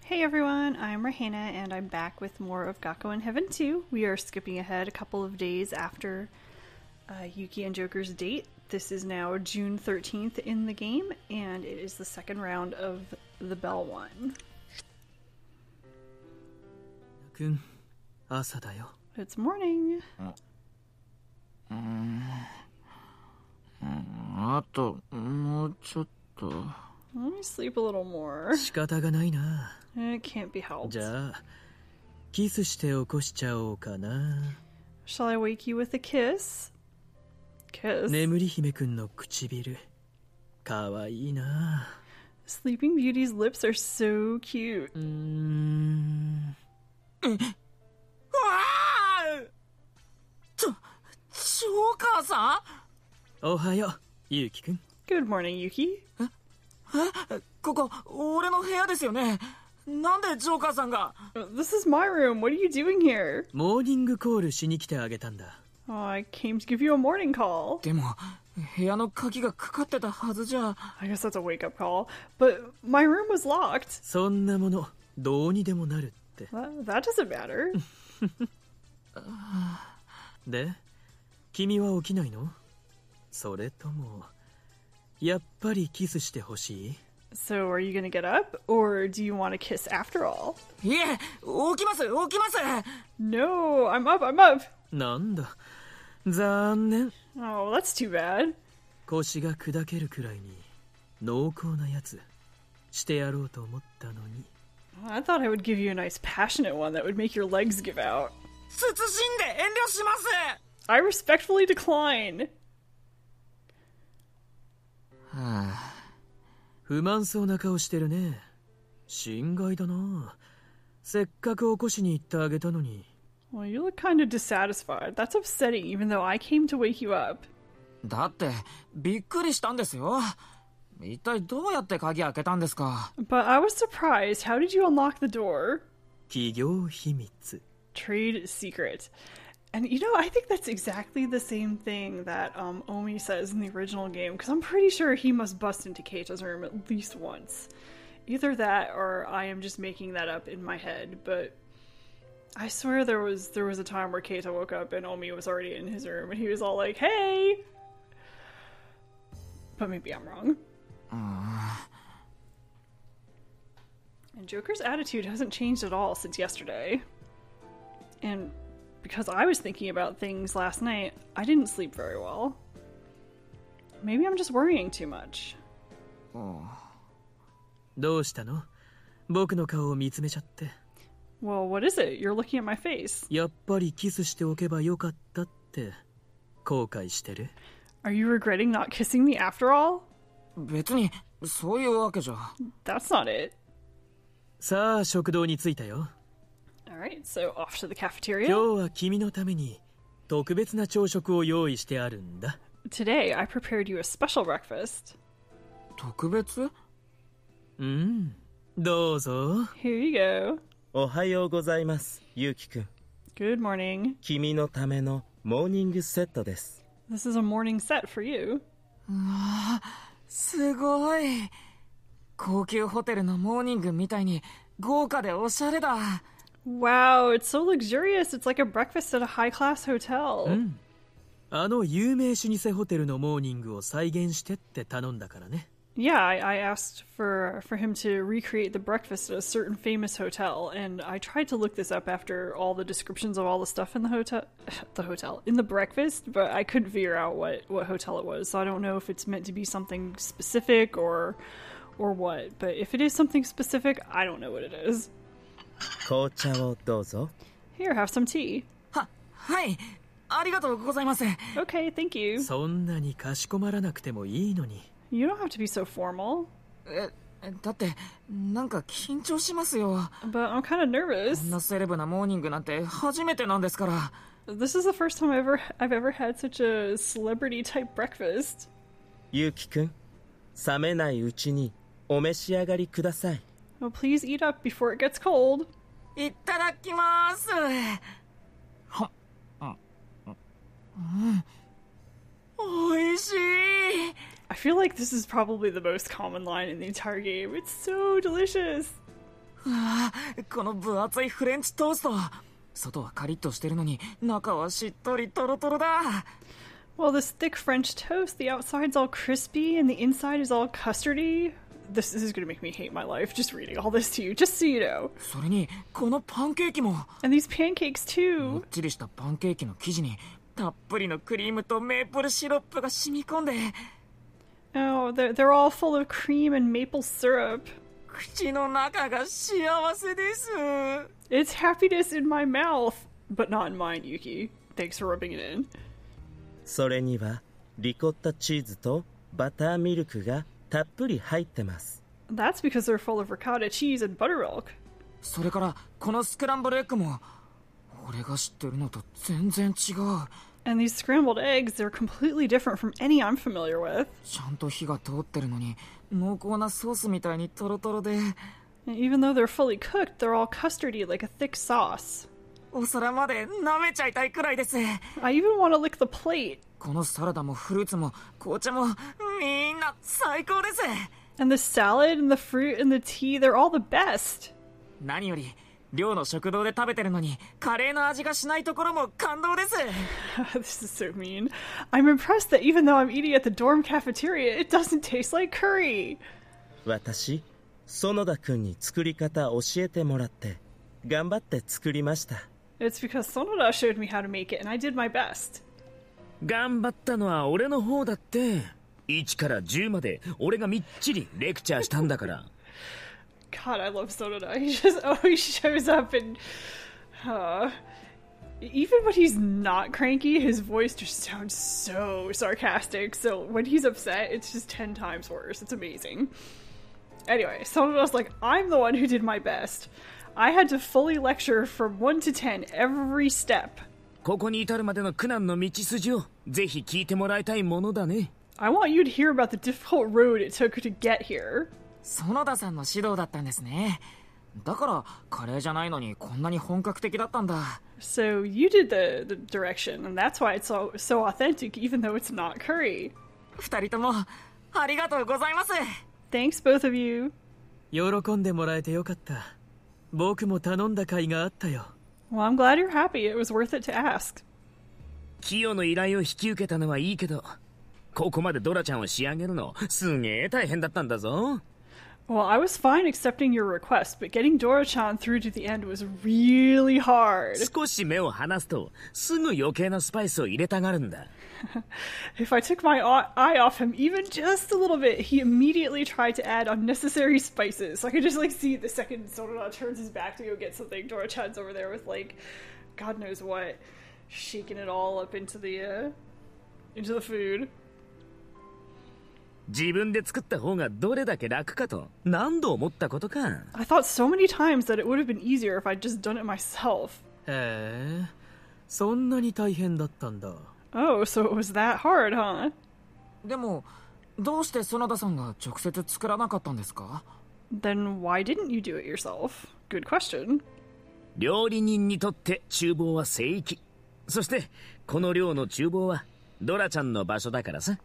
Hey everyone, I'm Rahena and I'm back with more of Gakuen Heaven 2. We are skipping ahead a couple of days after Yuki and Joker's date. This is now June 13th in the game, and it is the second round of the Bell one. Gakuen, 朝だよ。 It's morning. あともうちょっと。 Let me sleep a little more. 仕方がないな。 It can't be helped. じゃあ、キスして起こしちゃおうかな。 Shall I wake you with a kiss? Kiss. 眠り姫くんの唇、かわいいな。 Sleeping Beauty's lips are so cute. ジョーカーさん？おはよう、ゆうきくん。 Good morning, Yuki. ここ俺の部屋ですよね。なんでジョーカーさんが？ This is my room. What are you doing here? モーニングコールしに来てあげたんだ。 Oh, I came to give you a morning call. でも部屋の鍵がかかってたはずじゃ。 I guess that's a wake-up call. But my room was locked. そんなものどうにでもなるって。 That doesn't matter. で、君は起きないの？それともやっぱりキスしてほしい？ So are you gonna get up? Or do you want to kiss after all? いえ、起きます。 No, I'm up. なんだ、残念。 Oh, that's too bad. 腰が砕けるくらいに濃厚なやつしてやろうと思ったのに。 I thought I would give you a nice passionate one that would make your legs give out. 慎んで遠慮します。 I respectfully decline. 不満そうな顔してるね。心外だな。せっかく起こしに行ってあげたのに。 Well, you look kind of dissatisfied. That's upsetting, even though I came to wake you up. だってびっくりしたんですよ。一体どうやって鍵開けたんですか？ But I was surprised. How did you unlock the door? 企業秘密。 Trade secret. And you know, I think that's exactly the same thing that Omi says in the original game, because I'm pretty sure he must bust into Keita's room at least once. Either that or I am just making that up in my head, but I swear there was a time where Keita woke up and Omi was already in his room and he was all like, "Hey!" But maybe I'm wrong. And Joker's attitude hasn't changed at all since yesterday. And because I was thinking about things last night, I didn't sleep very well. Maybe I'm just worrying too much. どうしたの？僕の顔を見つめちゃって。 Well, what is it? You're looking at my face. やっぱりキスしておけばよかったって後悔してる？ Are you regretting not kissing me after all? 別にそういうわけじゃ。 That's not it. さあ食堂に着いたよ。 Alright, so off to the cafeteria. 今日は君のために特別な朝食を用意してあるんだ。 Today, I prepared you a special breakfast. 特別？どうぞ。 Here you go. おはようございます、ゆうきくん。 Good morning. 君のためのモーニングセットです。 This is a morning set for you. すごい。高級ホテルのモーニングみたいに豪華でおしゃれだ。 Wow, it's so luxurious. It's like a breakfast at a high-class hotel. あの有名老舗ホテルのモーニングを再現してって頼んだからね。 Yeah, I asked for him to recreate the breakfast at a certain famous hotel, and I tried to look this up after all the descriptions of all the stuff in the in the breakfast, but I couldn't figure out what hotel it was, so I don't know if it's meant to be something specific or what, but if it is something specific, I don't know what it is. 紅茶をどうぞ。 Here, have some tea. はい。ありがとうございます。 Okay, thank you. そんなにかしこまらなくてもいいのに。 You don't have to be so formal. だってなんか緊張しますよ。 But I'm kind of こん nervous. なセレブなモーニングなんて初めてなんですから。 This is the first time I've ever had such a celebrity-type breakfast. ゆうきくん、冷めないうちにお召し上がりください。 Well, please eat up before it gets cold. いただきます。おいしい。 I feel like this is probably the most common line in the entire game. It's so delicious. この分厚いフレンチトースト。外はカリッとしてるのに中はしっとりトロトロだ。 Well, this thick French toast, the outside's all crispy and the inside is all custardy. This is going to make me hate my life just reading all this to you, just so you know. それにこのパンケーキも And these pancakes もっ too. ちりしたパンケーキの生地にたっぷりのクリームとメープルシロップが染み込んで Oh, they're all full of cream and maple syrup. 口の中が幸せです。 It's happiness in my mouth, but not in mine, Yuki. Thanks for rubbing it in. それにはリコッタチーズとバターミルクがたっぷり入ってます。 That's because they're full of ricotta cheese and buttermilk. それからこのスクランブルエッグも俺が知ってるのと全然違う。 And these scrambled eggs, they're completely different from any I'm familiar with. ちゃんと火が通ってるのに濃厚なソースみたいにトロトロで And even though they're fully cooked, they're all custardy like a thick sauce. お皿まで舐めちゃいたいくらいです。 I even want to lick the plate. このサラダもフルーツも紅茶もみんな最高です。 And the salad and the fruit and the tea, they're all the best. 何より寮の食堂で食べてるのにカレーの味がしないところも感動です。 This is so mean. I'm impressed that even though I'm eating at the dorm cafeteria, it doesn't taste like curry. 私、園田くんに作り方教えてもらって頑張って作りました。 It's because Sonoda showed me how to make it, and I did my best. 頑張ったのは俺の方だって。1から10まで俺がみっちりレクチャーしたんだから。God, I love Sonoda. He just always shows up and... even when he's not cranky, his voice just sounds so sarcastic. So when he's upset, it's just 10 times worse. It's amazing. Anyway, Sonoda's like, I'm the one who did my best. I had to fully lecture from 1 to 10 every step. ここに至るまでの苦難の道筋をぜひ聞いてもらいたいものだね。I want you to hear about the difficult road it took to get here. 園田さんの指導だったんですね。だからカレーじゃないのにこんなに本格的だったんだ。 So you did the direction, and that's why it's so authentic, even though it's not curry. 二人ともありがとうございます。 Thanks, both of you. 喜んでもらえてよかった。僕も頼んだ甲斐があったよ。 Well, I'm glad you're happy. It was worth it to ask. キヨの依頼を引き受けたのはいいけど、ここまでドラちゃんを仕上げるのすげえ大変だったんだぞ。 Well, I was fine accepting your request, but getting Dora-chan through to the end was really hard. 少し目を離すとすぐ余計なスパイスを入れたがるんだ。 If I took my eye off him even just a little bit, he immediately tried to add unnecessary spices. So I could just see the second Sonoda turns his back to go get something, Dora-chan's over there with God knows what, shaking it all up into the food. 自分で作った方がどれだけ楽かと何度思ったことか。 I thought so many times that it would have been easier if I'd just done it myself. へえ、そんなに大変だったんだ。 Oh, so it was that hard, huh? でもどうして園田さんが直接作らなかったんですか？ Then why didn't you do it yourself? Good question. 料理人にとって厨房は聖域。そしてこの寮の厨房はドラちゃんの場所だからさ。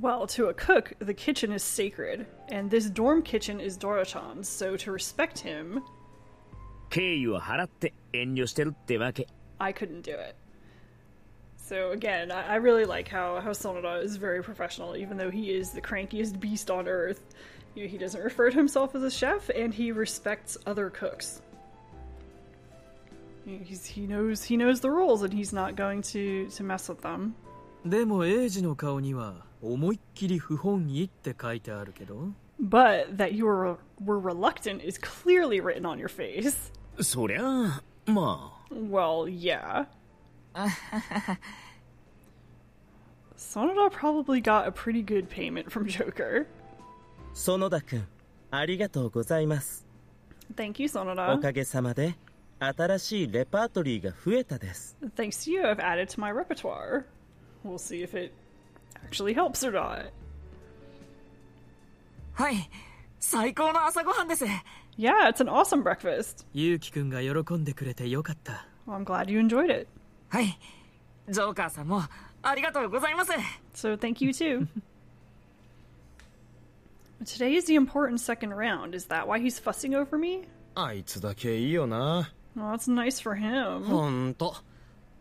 Well, to a cook, the kitchen is sacred, and this dorm kitchen is Dora-chan's, so to respect him... 敬意を払って遠慮してるってわけ。 I couldn't do it. So again, I really like how Sonoda is very professional, even though he is the crankiest beast on earth. He doesn't refer to himself as a chef, and he respects other cooks. He knows the rules, and he's not going to mess with them. でもエイジの顔には思いっきり不本意って書いてあるけど。 But that you were reluctant is clearly written on your face. そりゃあ、まあ。 Well, yeah. Sonoda probably got a pretty good payment from Joker. 園田くん、ありがとうございます。 Thank you, お Sonoda. かげさまで新しいレパートリーが増えたです。 Thanks to you, I've added to my repertoire. We'll see if it actually helps or not. はい、最高の朝ごはんです。 Yeah, it's an awesome breakfast. ユウキくんが喜んでくれてよかった。 Well, I'm glad you enjoyed it. はい、ジョーカーさんもありがとうございます。 So thank you too. Today is the important second round. Is that why he's fussing over me? あいつだけいいよな。 Well, that's nice for him. ほんと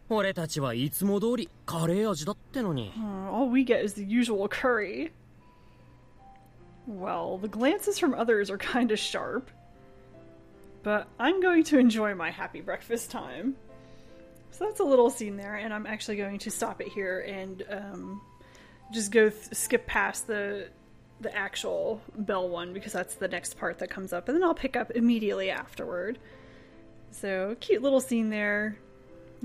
俺たちはいつも通りカレー味だってのに。 All we get is the usual curry. Well, the glances from others are kinda sharp. But I'm going to enjoy my happy breakfast time. So that's a little scene there, and I'm actually going to stop it here and just go skip past the actual bell one, because that's the next part that comes up, and then I'll pick up immediately afterward. So, cute little scene there.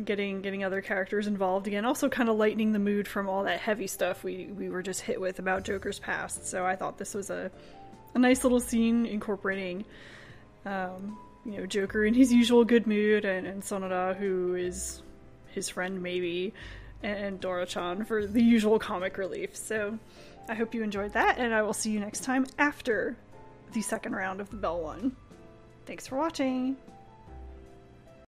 Getting other characters involved again, also kind of lightening the mood from all that heavy stuff we were just hit with about Joker's past. So I thought this was a nice little scene incorporating, Joker in his usual good mood, and Sonoda, who is his friend maybe, and Dora-chan for the usual comic relief. So I hope you enjoyed that, and I will see you next time after the second round of the Bell one. Thanks for watching!